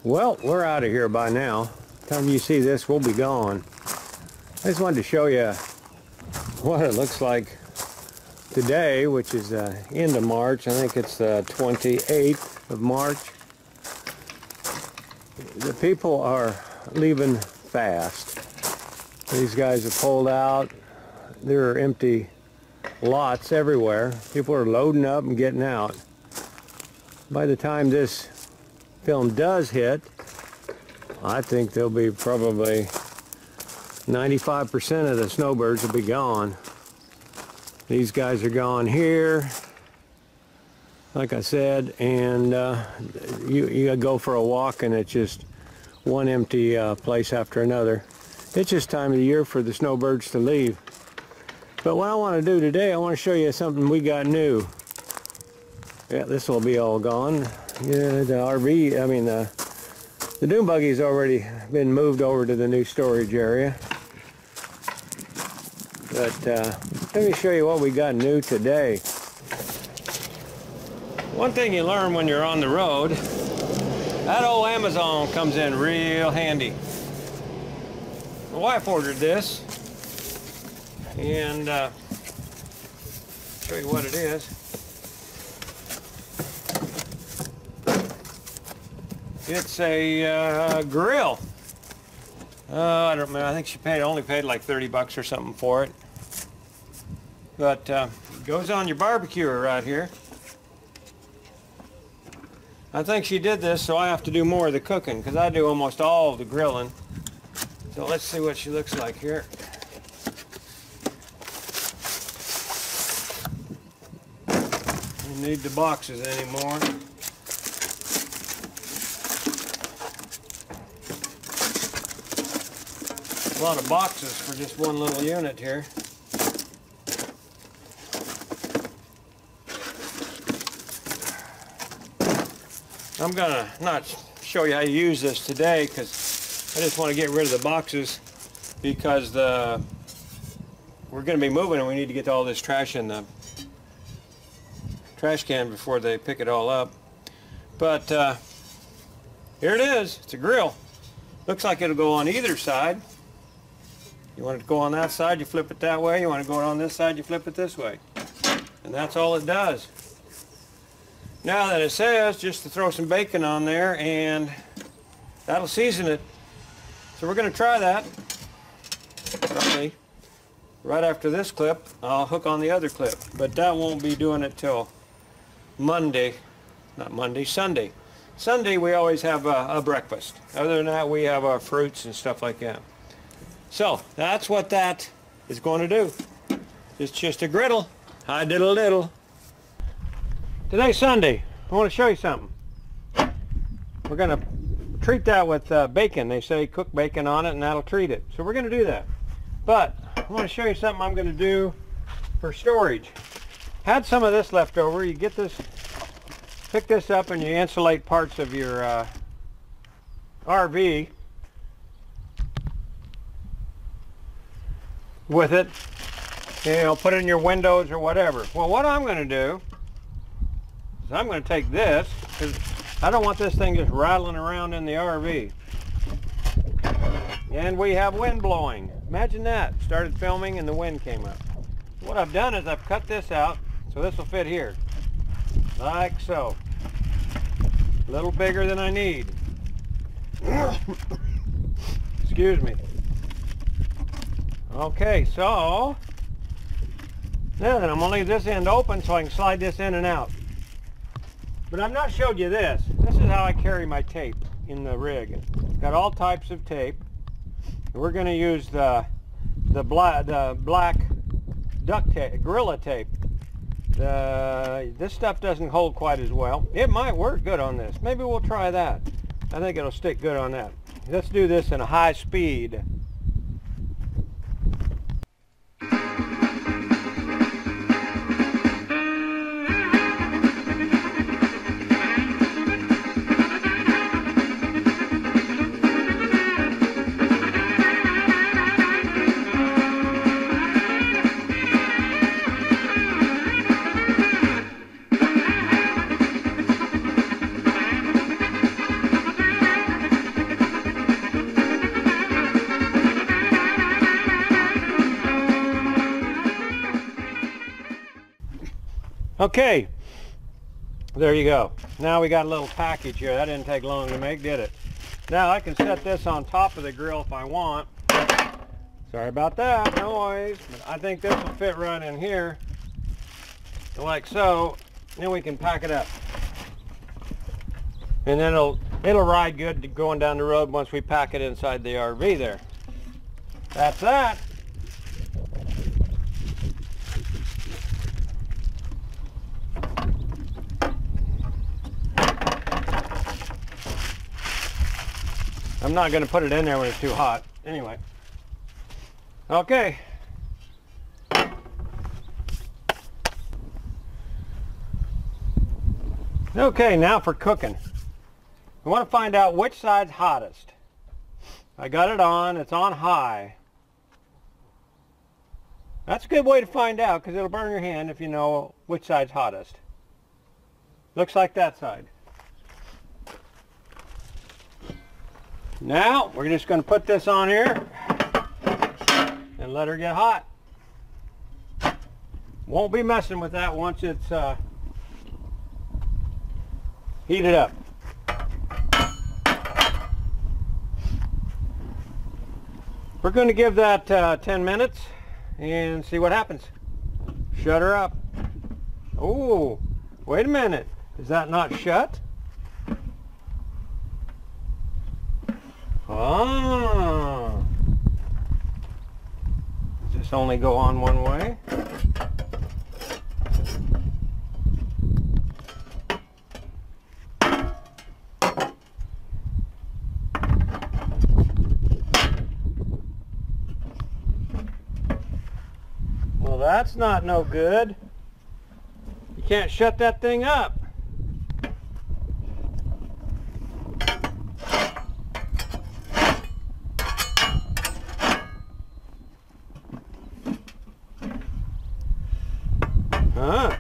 Well, we're out of here by now. Time you see this, we'll be gone. I just wanted to show you what it looks like today, which is end of March. I think it's the 28th of March. The people are leaving fast. These guys have pulled out. There are empty lots everywhere. People are loading up and getting out. By the time this film does hit, I think there'll be probably 95% of the snowbirds will be gone. These guys are gone here, like I said, and you go for a walk and it's just one empty place after another. It's just time of the year for the snowbirds to leave. But what I want to do today, I want to show you something we got new. Yeah, this will be all gone. Yeah, the RV, I mean the dune buggy's already been moved over to the new storage area. But let me show you what we got new today. One thing you learn when you're on the road, that old Amazon comes in real handy. My wife ordered this, and show you what it is. It's a grill. I don't remember. I think she only paid like 30 bucks or something for it. But it goes on your barbecuer right here. I think she did this so I have to do more of the cooking, because I do almost all of the grilling. So let's see what she looks like here. Don't need the boxes anymore. A lot of boxes for just one little unit here. I'm gonna not show you how you use this today because I just want to get rid of the boxes, because we're going to be moving and we need to get all this trash in the trash can before they pick it all up. But here it is. It's a grill. Looks like it'll go on either side. You want it to go on that side, you flip it that way. You want to go on this side, you flip it this way. And that's all it does. Now that it says just to throw some bacon on there and that'll season it. So we're going to try that. Probably right after this clip, I'll hook on the other clip. But that won't be doing it till Monday. Not Monday, Sunday. Sunday we always have a breakfast. Other than that, we have our fruits and stuff like that. So that's what that is going to do. It's just a griddle. Hi diddle diddle. Today's Sunday. I want to show you something. We're going to treat that with bacon. They say cook bacon on it and that'll treat it. So we're going to do that. But I want to show you something I'm going to do for storage. Had some of this left over. You get this, pick this up and you insulate parts of your RV with it. You know, put it in your windows or whatever. Well, what I'm going to do is I'm going to take this, because I don't want this thing just rattling around in the RV. And we have wind blowing. Imagine that. Started filming and the wind came up. What I've done is I've cut this out so this will fit here. Like so. A little bigger than I need. Excuse me. Okay, so now then I'm going to leave this end open so I can slide this in and out. But I've not showed you this. This is how I carry my tape in the rig. Got all types of tape. We're going to use the black duct tape, Gorilla tape. This stuff doesn't hold quite as well. It might work good on this. Maybe we'll try that. I think it'll stick good on that. Let's do this in a high speed. Okay, there you go. Now we got a little package here. That didn't take long to make, did it? Now I can set this on top of the grill if I want. Sorry about that noise, but I think this will fit right in here, like so. Then we can pack it up, and then it'll ride good going down the road once we pack it inside the RV there. That's that. I'm not going to put it in there when it's too hot. Anyway. Okay. Okay, now for cooking. We want to find out which side's hottest. I got it on. It's on high. That's a good way to find out because it'll burn your hand if you know which side's hottest. Looks like that side. Now we're just going to put this on here and let her get hot. Won't be messing with that once it's heated up. We're going to give that 10 minutes and see what happens. Shut her up. Oh, wait a minute. Is that not shut? Ah. Does this only go on one way? Well, that's not no good. You can't shut that thing up. Huh.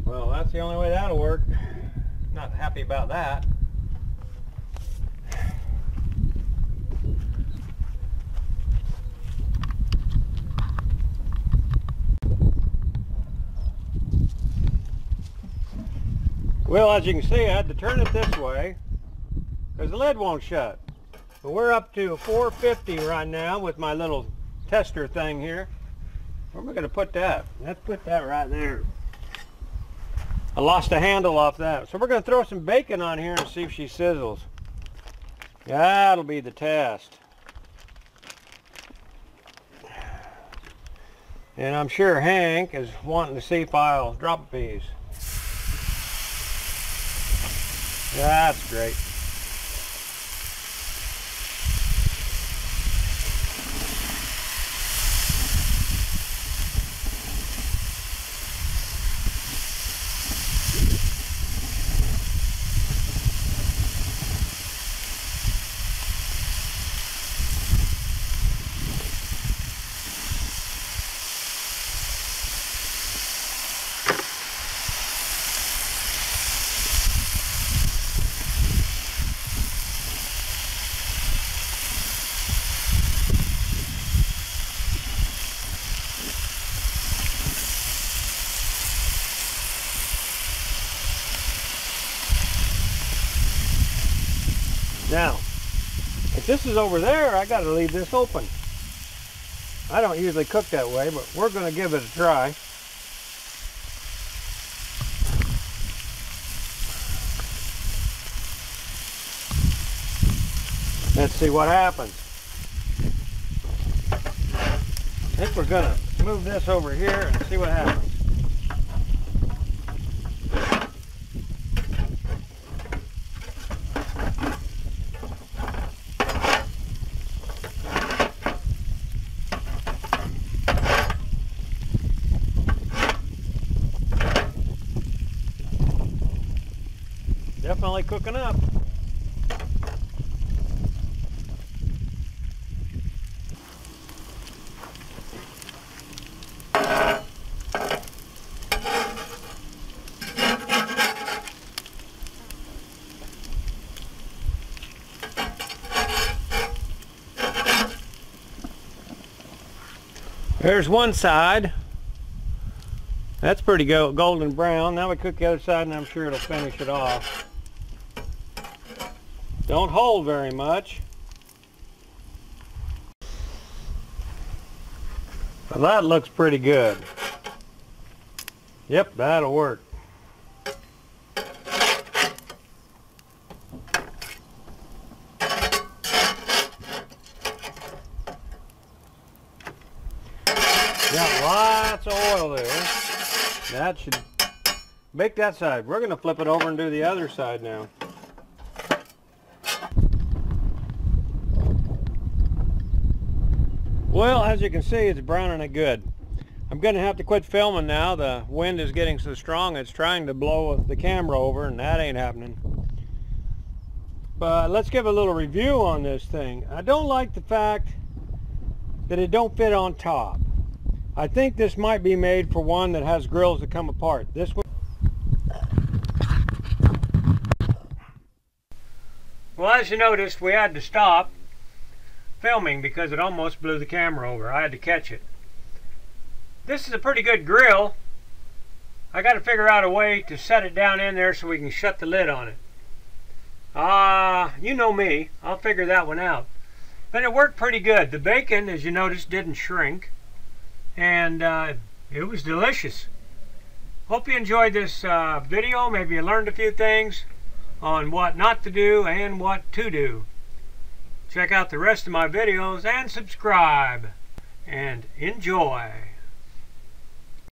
Well, that's the only way that'll work. Not happy about that. Well, as you can see, I had to turn it this way because the lid won't shut. But we're up to 450 right now with my little tester thing here. Where am I going to put that? Let's put that right there. I lost the handle off that. So we're going to throw some bacon on here and see if she sizzles. That'll be the test. And I'm sure Hank is wanting to see if I'll drop a piece. That's great. Now, if this is over there, I got to leave this open. I don't usually cook that way, but we're going to give it a try. Let's see what happens. I think we're going to move this over here and see what happens. Definitely cooking up. There's one side. That's pretty golden brown. Now we cook the other side and I'm sure it'll finish it off. Don't hold very much. Well, that looks pretty good. Yep, that'll work. Got lots of oil there. That should bake that side. We're going to flip it over and do the other side now. Well, as you can see, it's browning it good. I'm going to have to quit filming now. The wind is getting so strong it's trying to blow the camera over, and that ain't happening. But let's give a little review on this thing. I don't like the fact that it don't fit on top. I think this might be made for one that has grills that come apart. This one. Well, as you noticed, we had to stop filming because it almost blew the camera over. I had to catch it. This is a pretty good grill. I got to figure out a way to set it down in there so we can shut the lid on it. You know me, I'll figure that one out. But it worked pretty good. The bacon, as you noticed, didn't shrink, and it was delicious. Hope you enjoyed this video. Maybe you learned a few things on what not to do and what to do. Check out the rest of my videos and subscribe and enjoy.